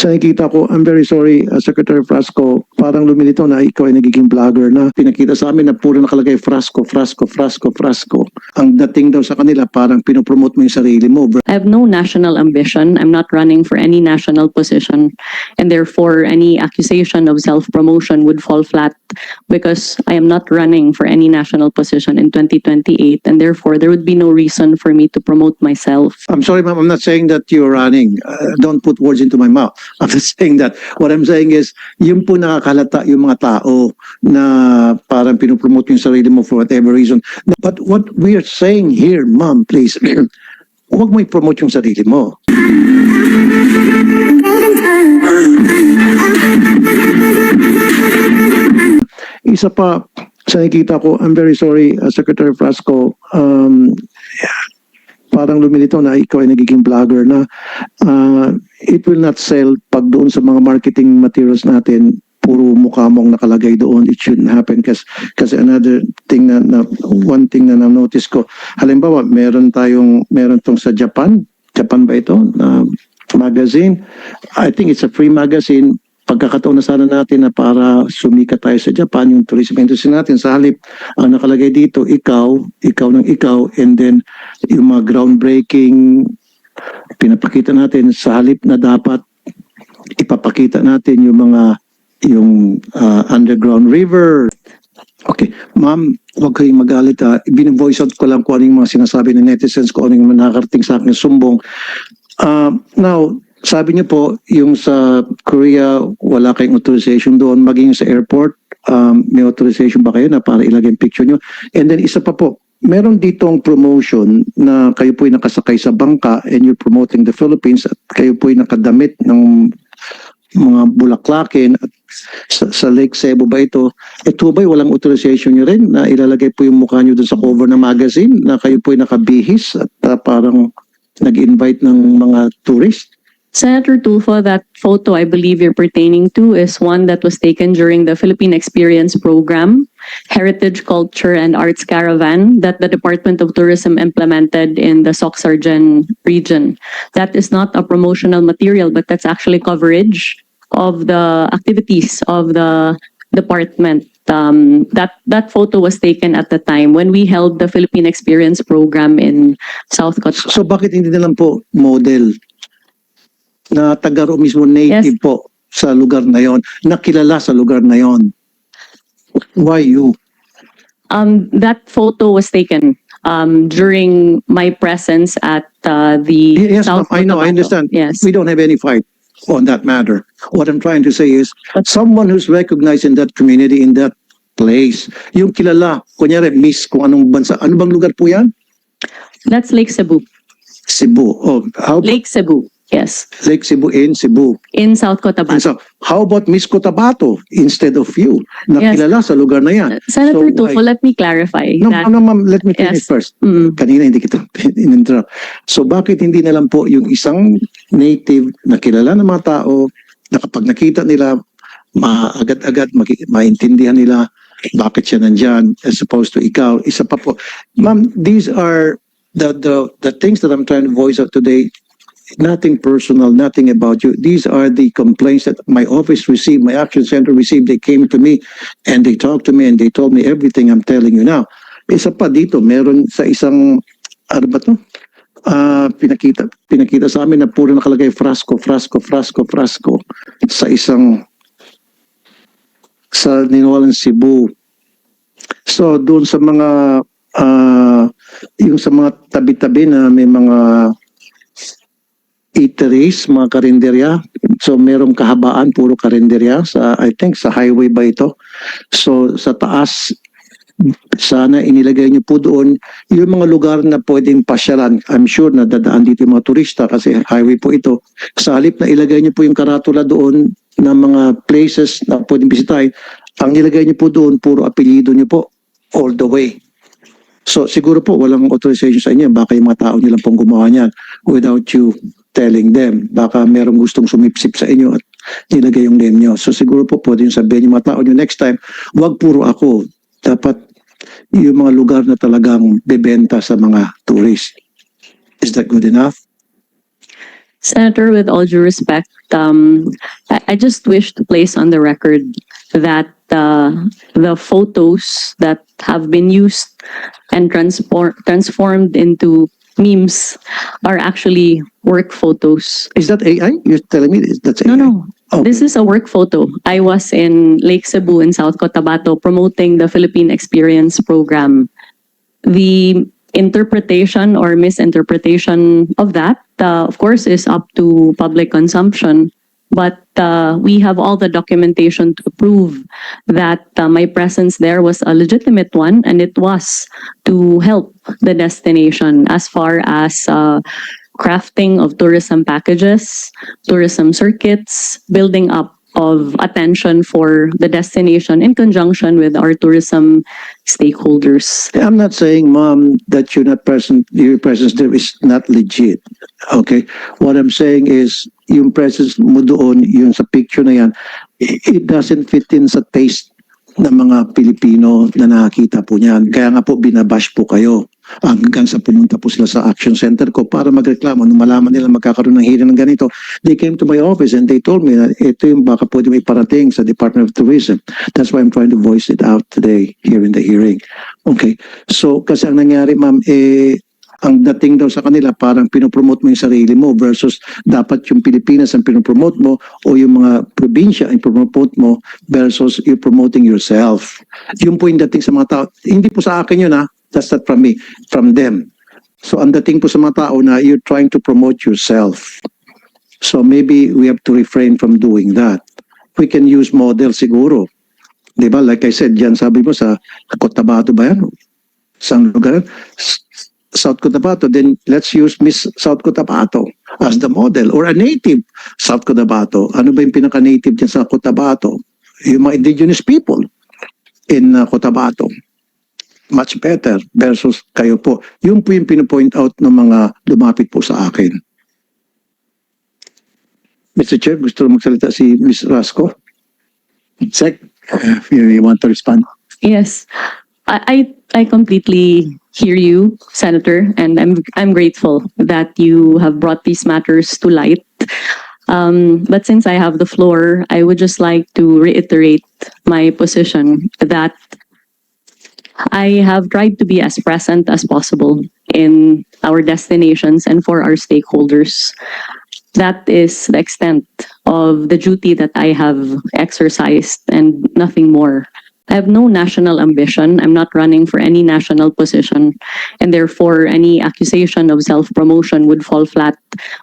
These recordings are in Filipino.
Sa nakikita ko, I'm very sorry, Secretary Frasco, parang lumilitaw na ikaw ay nagiging vlogger na. Pinakita sa amin na puro nakalagay Frasco, Frasco, Frasco, Frasco. Ang dating daw sa kanila, parang pinopromote mo yung sarili mo. I have no national ambition. I'm not running for any national position. And therefore, any accusation of self-promotion would fall flat because I am not running for any national position in 2028. And therefore, there would be no reason for me to promote myself. I'm sorry, ma'am, I'm not saying that you're running. Don't put words into my mouth. I'm not saying that. What I'm saying is, yung po nakakalata yung mga tao na parang pinopromote yung sarili mo for whatever reason. But what we are saying here, ma'am, please, huwag mo i-promote yung sarili mo. Isa pa, sa nakikita ko, I'm very sorry, Secretary Frasco, parang lumilitaw na ikaw ay nagiging vlogger na it will not sell pag doon sa mga marketing materials natin puro mukha mong nakalagay doon. It shouldn't happen kasi another thing one thing na na-notice ko, halimbawa meron tong sa Japan ba ito na magazine. I think it's a free magazine. Pagkakataon na sana natin na para sumikat tayo sa Japan, yung tourism industry natin, sa halip, ang nakalagay dito, ikaw, and then yung mga groundbreaking, pinapakita natin sa halip na dapat ipapakita natin yung underground river. Okay, ma'am, huwag kayong magalit ha. Bine-voice out ko lang kung ano yung mga sinasabi ng netizens, kung ano yung nakakarating sa akin sumbong. Now, sabi niyo po, yung sa Korea, wala kayong authorization doon. Maging sa airport, may authorization ba kayo na para ilagay yung picture niyo? And then isa pa po, meron ditong promotion na kayo po'y nakasakay sa bangka and you're promoting the Philippines at kayo po'y nakadamit ng mga bulaklakin at sa Lake Cebu ba ito? Ito ba'y walang authorization niyo rin na ilalagay po yung mukha niyo doon sa cover ng magazine na kayo po'y nakabihis at parang nag-invite ng mga tourist? Senator Tulfo, that photo I believe you're pertaining to is one that was taken during the Philippine Experience Program, Heritage, Culture, and Arts Caravan that the Department of Tourism implemented in the Soc-Sargen region. That is not a promotional material, but that's actually coverage of the activities of the department. That photo was taken at the time when we held the Philippine Experience Program in South Cotabato. So bakit hindi na lang po model na taga mismo native Yes. po sa lugar na yon, nakilala sa lugar na yon? Why you? That photo was taken during my presence at the Yes, ma'am, South I know, I Cotabato. understand. Yes. We don't have any fight on that matter. What I'm trying to say is, someone who's recognized in that community, in that place, yung kilala, kunyari, miss, kung anong bansa, ano bang lugar po yan? That's Lake Cebu. Cebu. Oh, how about Lake Cebu. Yes. Lake Cebu in Cebu? In South And Cotabato. so, how about Miss Cotabato instead of you? Nakilala sa lugar na yan. Senator So, Tulfo, let me clarify No, that. no, ma'am, let me finish Yes. first. Mm. Kanina hindi kita in-interrupt. So bakit hindi na lang po yung isang native na kilala ng mga tao na kapag nakita nila, agad-agad maintindihan nila bakit siya nandyan as opposed to ikaw. Isa pa po. Ma'am, these are the things that I'm trying to voice out today. Nothing personal, nothing about you. These are the complaints that my office received, my action center received. They came to me and they talked to me and they told me everything I'm telling you now. Isa pa dito, meron sa isang, ano ba to? Pinakita sa amin na puro nakalagay Frasco sa Ninolan, Cebu. So doon sa mga yung sa mga tabi-tabi na may mga eateries, mga karinderya. So merong kahabaan, puro karinderya sa, I think sa highway ba ito? So sa taas, sana inilagay niyo po doon yung mga lugar na pwedeng pasyalan. I'm sure na dadaan dito yung mga turista kasi highway po ito. Sa halip na ilagay niyo po yung karatula doon ng mga places na pwedeng bisitahin, ang nilagay niyo po doon, puro apelyido niyo po all the way. So siguro po walang authorization sa inyo. Baka yung mga tao nilang pong gumawa niyan without you telling them. Baka merong gustong sumipsip sa inyo at nilagay yung name nyo. So siguro po pwede yung sabihin yung mga tao nyo next time, wag puro ako. Dapat yung mga lugar na talagang bebenta sa mga tourist. Is that good enough? Senator, with all due respect, I just wish to place on the record that the photos that have been used and transformed into memes are actually work photos. Is that AI? You're telling me that's AI? No. Okay. This is a work photo. I was in Lake Cebu in South Cotabato promoting the Philippine Experience Program. The interpretation or misinterpretation of that, of course, is up to public consumption. But we have all the documentation to prove that my presence there was a legitimate one, and it was to help the destination as far as crafting of tourism packages, tourism circuits, building up of attention for the destination in conjunction with our tourism stakeholders. I'm not saying, Mom, that you're not present. Your presence there is not legit. Okay. What I'm saying is, yung presence mo doon, yung sa picture na yan, it doesn't fit in sa taste ng mga Pilipino na nakakita po niyan. Kaya nga po binabash po kayo hanggang sa pumunta po sila sa action center ko para magreklamo. Nung malaman nila magkakaroon ng hearing ng ganito, they came to my office and they told me na ito yung baka pwede may parating sa Department of Tourism. That's why I'm trying to voice it out today here in the hearing. Okay. So, kasi ang nangyari, ma'am, ang dating daw sa kanila parang pinopromote mo yung sarili mo versus dapat yung Pilipinas ang pinopromote mo o yung mga probinsya ang pinopromote mo versus you're promoting yourself. Yun po yung dating sa mga tao. Hindi po sa akin yun ha. That's not from me, from them. So ang dating po sa mga tao na you're trying to promote yourself. So maybe we have to refrain from doing that. We can use model siguro. Diba? Like I said, dyan sabi mo sa Cotabato ba yan? Saan lugar? South Cotabato, then let's use Miss South Cotabato as the model or a native South Cotabato. Ano ba yung pinaka-native dyan sa Cotabato? Yung mga indigenous people in Cotabato. Much better versus kayo po. Yung po yung pinapoint out ng mga lumapit po sa akin. Mr. Chair, gusto magsalita si Ms. Rasco? Sec, you want to respond? Yes, I completely hear you, Senator, and I'm grateful that you have brought these matters to light. But since I have the floor, I would just like to reiterate my position that I have tried to be as present as possible in our destinations and for our stakeholders. That is the extent of the duty that I have exercised and nothing more. I have no national ambition. I'm not running for any national position, and therefore any accusation of self-promotion would fall flat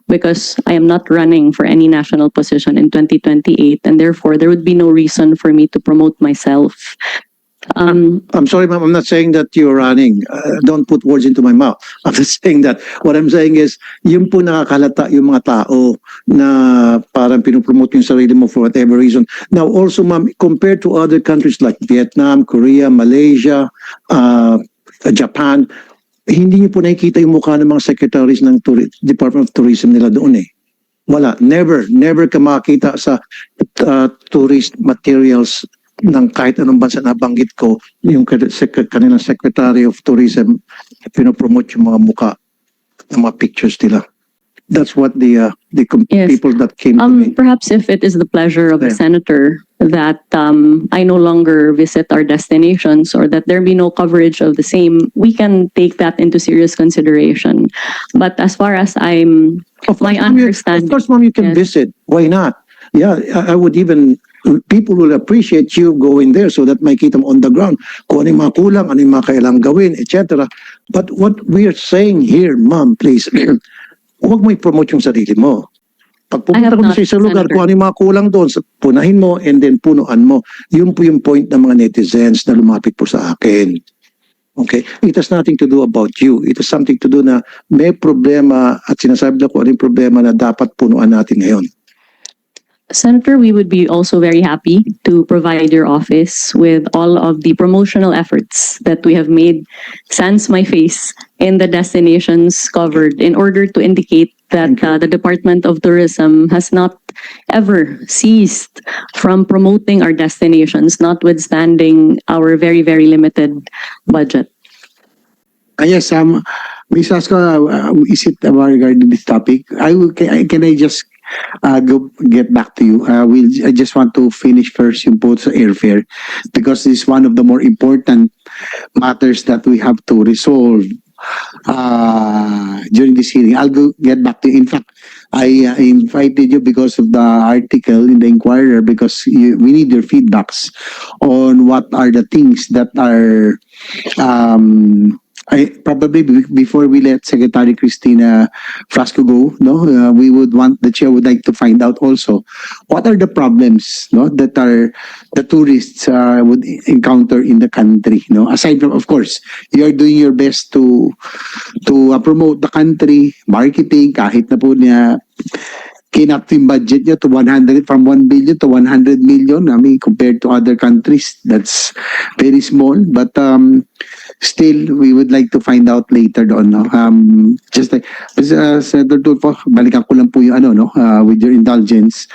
because I am not running for any national position in 2028, and therefore there would be no reason for me to promote myself. I'm sorry, ma'am. I'm not saying that you're running. Don't put words into my mouth. I'm just saying that. What I'm saying is, yung po nakakalata yung mga tao na parang pinopromote yung sarili mo for whatever reason. Now, also, ma'am, compared to other countries like Vietnam, Korea, Malaysia, Japan, hindi niyo po nakikita yung mukha ng mga secretaries ng Department of Tourism nila doon eh. Wala. Never ka makita sa tourist materials ng kahit anong bansa na banggit ko, yung kanilang Secretary of Tourism, pinopromote yung mga muka ng mga pictures nila. That's what the Yes. people that came to me. Perhaps if it is the pleasure of the Yeah. senator that I no longer visit our destinations or that there be no coverage of the same, we can take that into serious consideration. But as far as I'm, Of my course, ma'am, understanding, of course, ma'am, you can Yes. visit. Why not? Yeah, I would even, people will appreciate you going there so that makita mo on the ground kung ano yung mga kulang, ano yung mga kailangang gawin, etc. But what we are saying here, ma'am, please, huwag mo i-promote yung sarili mo. Pag I have pumunta ko not, sa isang lugar, Senator. kung ano yung mga kulang doon, punahin mo and then punuan mo. Yun po yung point ng mga netizens na lumapit po sa akin. Okay? It has nothing to do about you. It has something to do na may problema at sinasabi na kung ano yung problema na dapat punuan natin ngayon. Senator, we would be also very happy to provide your office with all of the promotional efforts that we have made sans my face in the destinations covered in order to indicate that the Department of Tourism has not ever ceased from promoting our destinations, notwithstanding our very, very limited budget. Yes, Ms. Asko, is it regarding this topic? Can I just get back to you? I just want to finish first yung po sa airfare because this is one of the more important matters that we have to resolve during this hearing. I'll get back to you. In fact, I invited you because of the article in the Inquirer because we need your feedbacks on what are the things that are probably before we let Secretary Cristina Frasco go, no, we would want the chair would like to find out also what are the problems, no, that are the tourists would encounter in the country, no. Aside from, of course, you are doing your best to promote the country, marketing, kahit na po niya kinap yung budget niya to 100 from 1 billion to 100 million. I mean, compared to other countries, that's very small. But still, we would like to find out later doon. No? Just like, Senator Tulfo, balikan ko lang po yung ano, no? With your indulgence.